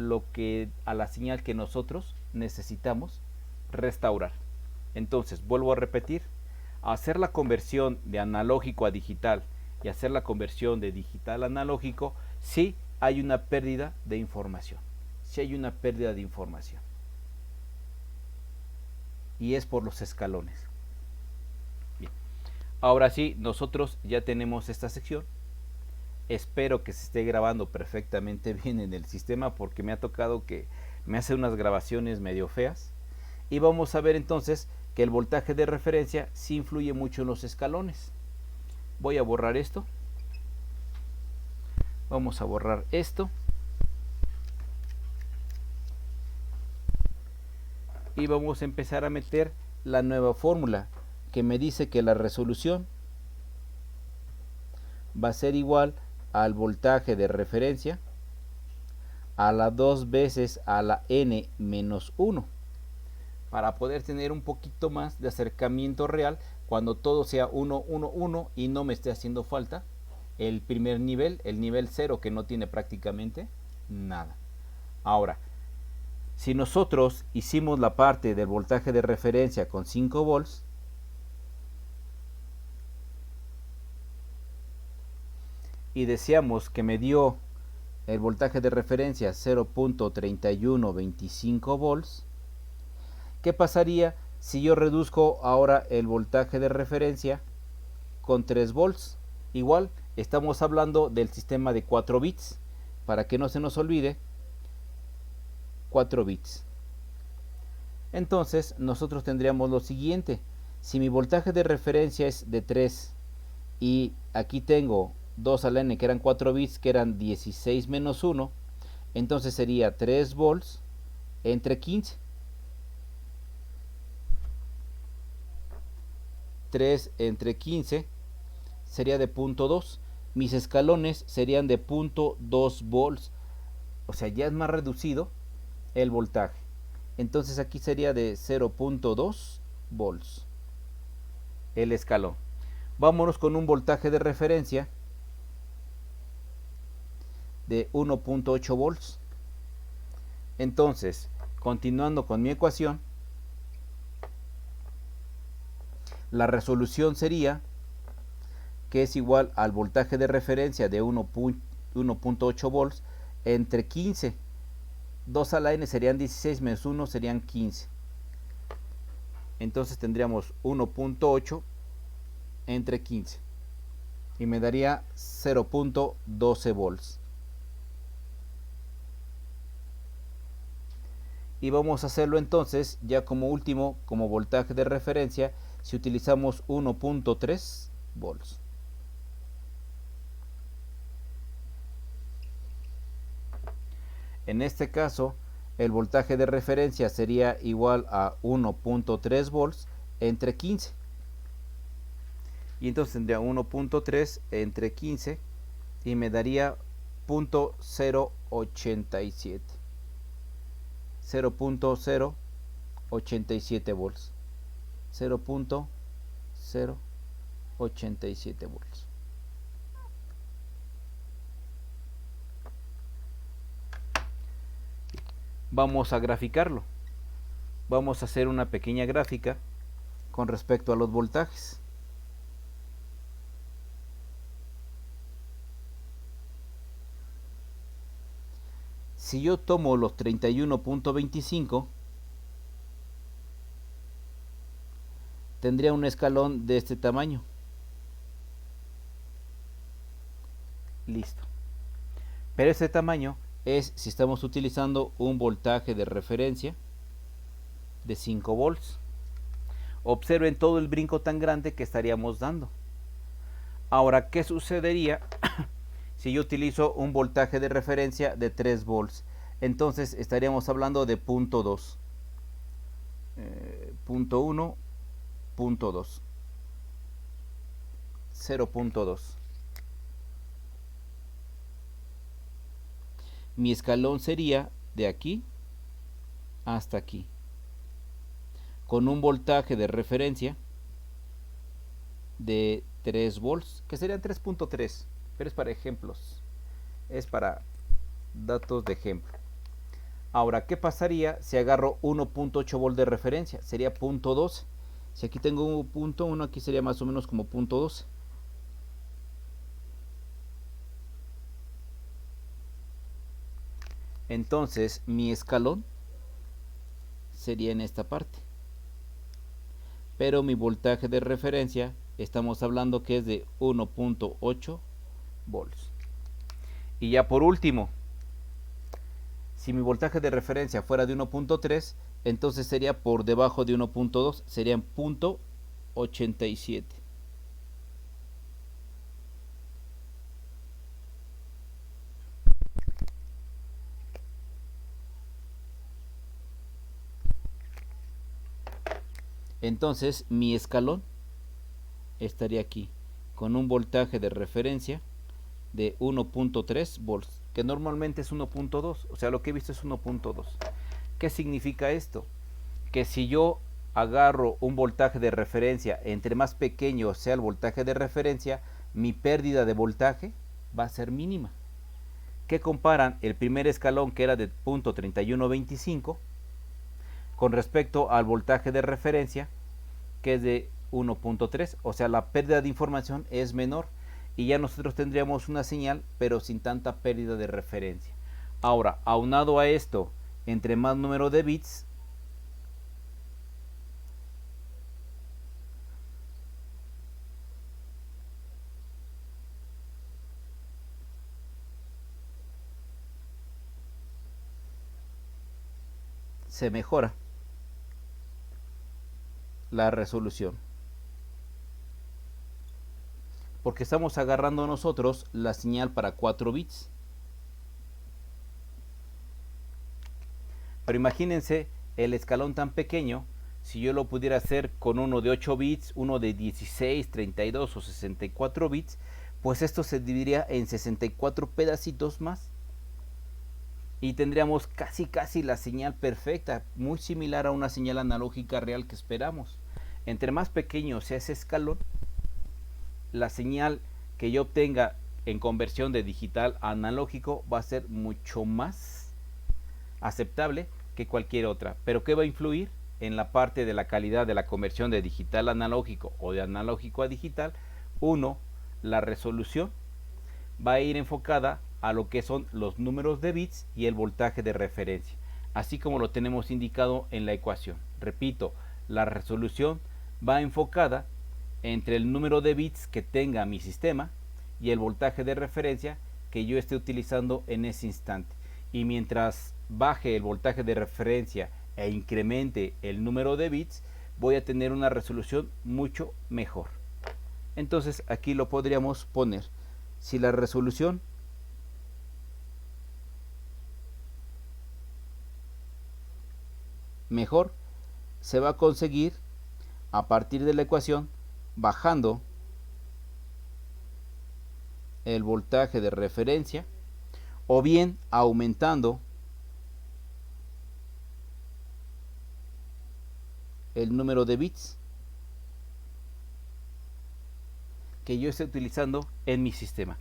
a la señal que nosotros necesitamos restaurar. Entonces, vuelvo a repetir, hacer la conversión de analógico a digital y hacer la conversión de digital a analógico, sí hay una pérdida de información. Sí hay una pérdida de información. Y es por los escalones. Bien. Ahora sí, nosotros ya tenemos esta sección. Espero que se esté grabando perfectamente bien en el sistema porque me ha tocado que me hace unas grabaciones medio feas. Y vamos a ver entonces que el voltaje de referencia sí influye mucho en los escalones. Voy a borrar esto. Vamos a borrar esto. Y vamos a empezar a meter la nueva fórmula que me dice que la resolución va a ser igual al voltaje de referencia a la 2 veces a la n menos 1 para poder tener un poquito más de acercamiento real cuando todo sea 1, 1, 1 y no me esté haciendo falta el primer nivel, el nivel 0 que no tiene prácticamente nada. Ahora, si nosotros hicimos la parte del voltaje de referencia con 5 volts, y decíamos que me dio el voltaje de referencia 0.3125 volts, ¿qué pasaría si yo reduzco ahora el voltaje de referencia con 3 volts? Igual estamos hablando del sistema de 4 bits, para que no se nos olvide, 4 bits. Entonces nosotros tendríamos lo siguiente: si mi voltaje de referencia es de 3 y aquí tengo 2 a la n que eran 4 bits, que eran 16 menos 1, entonces sería 3 volts entre 15. 3 entre 15 sería de 0.2. Mis escalones serían de 0.2 volts. O sea, ya es más reducido el voltaje. Entonces aquí sería de 0.2 volts el escalón. Vámonos con un voltaje de referencia de 1.8 volts. Entonces, continuando con mi ecuación, la resolución sería que es igual al voltaje de referencia de 1.8 volts entre 15. 2 a la n serían 16 menos 1 serían 15. Entonces tendríamos 1.8 entre 15 y me daría 0.12 volts. Y vamos a hacerlo entonces ya como último, como voltaje de referencia, si utilizamos 1.3 volts. En este caso, el voltaje de referencia sería igual a 1.3 volts entre 15. Y entonces tendría 1.3 entre 15 y me daría 0.087. 0.087 volts. 0.087 volts. Vamos a graficarlo. Vamos a hacer una pequeña gráfica con respecto a los voltajes. Si yo tomo los 31.25, tendría un escalón de este tamaño. Listo. Pero este tamaño es si estamos utilizando un voltaje de referencia de 5 volts. Observen todo el brinco tan grande que estaríamos dando. Ahora, ¿qué sucedería si yo utilizo un voltaje de referencia de 3 volts? Entonces estaríamos hablando de punto 2, punto 1, punto 2, 0.2. Mi escalón sería de aquí hasta aquí, con un voltaje de referencia de 3 volts, que serían 3.3, pero es para ejemplos, es para datos de ejemplo. Ahora, ¿qué pasaría si agarro 1.8 volt de referencia? Sería punto 12. Si aquí tengo punto 1, aquí sería más o menos como punto 12. Entonces, mi escalón sería en esta parte. Pero mi voltaje de referencia, estamos hablando que es de 1.8 volts. Y ya por último, si mi voltaje de referencia fuera de 1.3, entonces sería por debajo de 1.2, serían 0.87. Entonces mi escalón estaría aquí, con un voltaje de referencia de 1.3 volts, que normalmente es 1.2, o sea, lo que he visto es 1.2. ¿Qué significa esto? Que si yo agarro un voltaje de referencia, entre más pequeño sea el voltaje de referencia, mi pérdida de voltaje va a ser mínima. ¿Qué comparan el primer escalón, que era de 0.3125, con respecto al voltaje de referencia, que es de 1.3? O sea, la pérdida de información es menor y ya nosotros tendríamos una señal, pero sin tanta pérdida de referencia. Ahora, aunado a esto, entre más número de bits, se mejora la resolución, porque estamos agarrando nosotros la señal para 4 bits. Pero imagínense el escalón tan pequeño, si yo lo pudiera hacer con uno de 8 bits, uno de 16, 32 o 64 bits, pues esto se dividiría en 64 pedacitos más y tendríamos casi la señal perfecta, muy similar a una señal analógica real que esperamos. Entre más pequeño sea ese escalón, la señal que yo obtenga en conversión de digital a analógico va a ser mucho más aceptable que cualquier otra. Pero ¿qué va a influir en la parte de la calidad de la conversión de digital a analógico o de analógico a digital? Uno, la resolución va a ir enfocada a lo que son los números de bits y el voltaje de referencia, así como lo tenemos indicado en la ecuación. Repito, la resolución va enfocada entre el número de bits que tenga mi sistema y el voltaje de referencia que yo esté utilizando en ese instante. Y mientras baje el voltaje de referencia e incremente el número de bits, voy a tener una resolución mucho mejor. Entonces aquí lo podríamos poner. Si la resolución mejor se va a conseguir a partir de la ecuación bajando el voltaje de referencia o bien aumentando el número de bits que yo esté utilizando en mi sistema.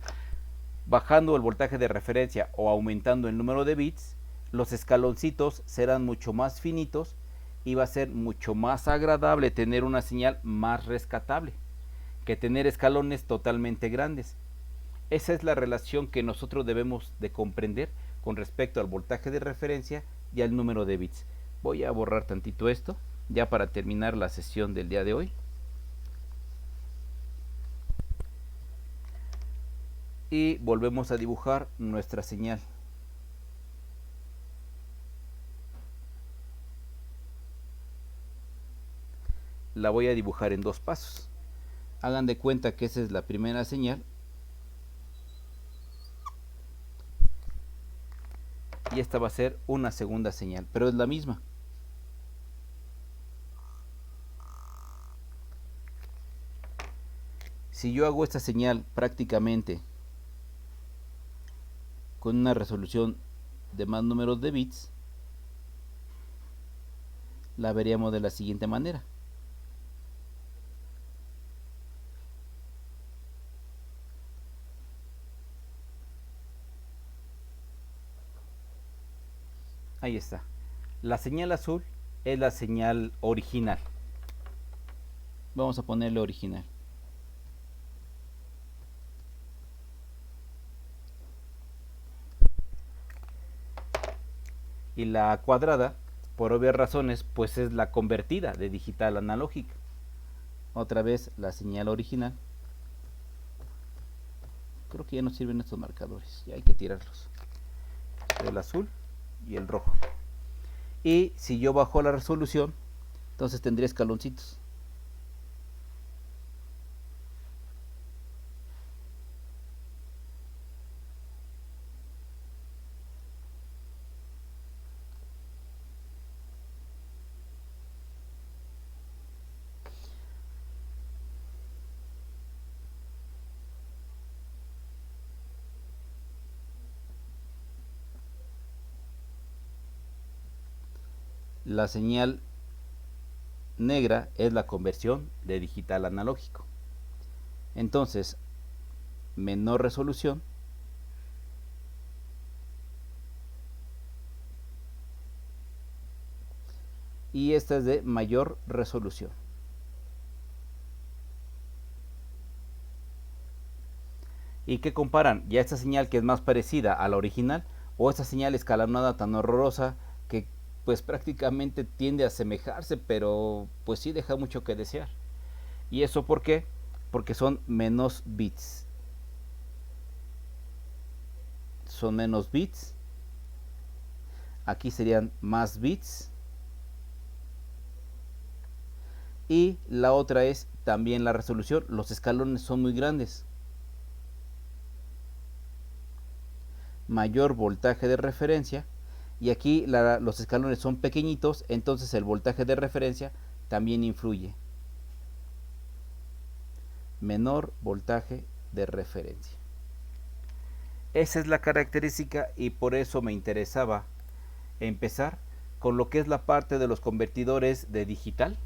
Bajando el voltaje de referencia o aumentando el número de bits, los escaloncitos serán mucho más finitos y va a ser mucho más agradable tener una señal más rescatable que tener escalones totalmente grandes. Esa es la relación que nosotros debemos de comprender con respecto al voltaje de referencia y al número de bits. Voy a borrar tantito esto ya para terminar la sesión del día de hoy. Y volvemos a dibujar nuestra señal. La voy a dibujar en 2 pasos. Hagan de cuenta que esa es la primera señal. Y esta va a ser una segunda señal, pero es la misma. Si yo hago esta señal prácticamente con una resolución de más números de bits, la veríamos de la siguiente manera. Ahí está. La señal azul es la señal original. Vamos a ponerle original. Y la cuadrada, por obvias razones, pues es la convertida de digital a analógica. Otra vez la señal original. Creo que ya no sirven estos marcadores, ya hay que tirarlos. El azul y el rojo. Y si yo bajo la resolución, entonces tendría escaloncitos. La señal negra es la conversión de digital a analógico. Entonces, menor resolución y esta es de mayor resolución. ¿Y qué comparan? Ya esta señal que es más parecida a la original o esta señal escalonada tan horrorosa que pues prácticamente tiende a asemejarse, pero pues sí deja mucho que desear. ¿Y eso por qué? Porque son menos bits. Son menos bits. Aquí serían más bits. Y la otra es también la resolución. Los escalones son muy grandes. Mayor voltaje de referencia. Y aquí los escalones son pequeñitos, entonces el voltaje de referencia también influye. Menor voltaje de referencia. Esa es la característica y por eso me interesaba empezar con lo que es la parte de los convertidores de digital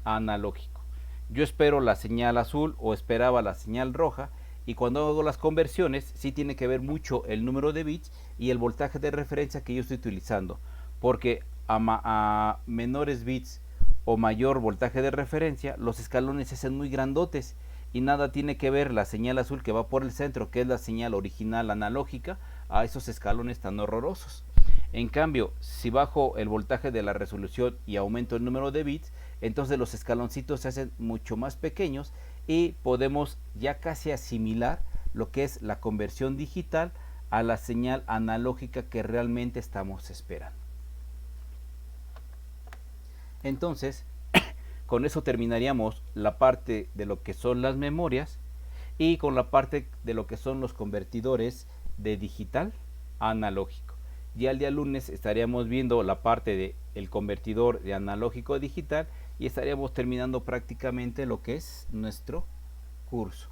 a analógico. Yo espero la señal azul o esperaba la señal roja y cuando hago las conversiones sí tiene que ver mucho el número de bits y el voltaje de referencia que yo estoy utilizando, porque a menores bits o mayor voltaje de referencia los escalones se hacen muy grandotes y nada tiene que ver la señal azul que va por el centro, que es la señal original analógica, a esos escalones tan horrorosos. En cambio, si bajo el voltaje de la resolución y aumento el número de bits, entonces los escaloncitos se hacen mucho más pequeños y podemos ya casi asimilar lo que es la conversión digital a la señal analógica que realmente estamos esperando. Entonces, con eso terminaríamos la parte de lo que son las memorias y con la parte de lo que son los convertidores de digital a analógico. Ya el día lunes estaríamos viendo la parte del convertidor de analógico a digital y estaríamos terminando prácticamente lo que es nuestro curso.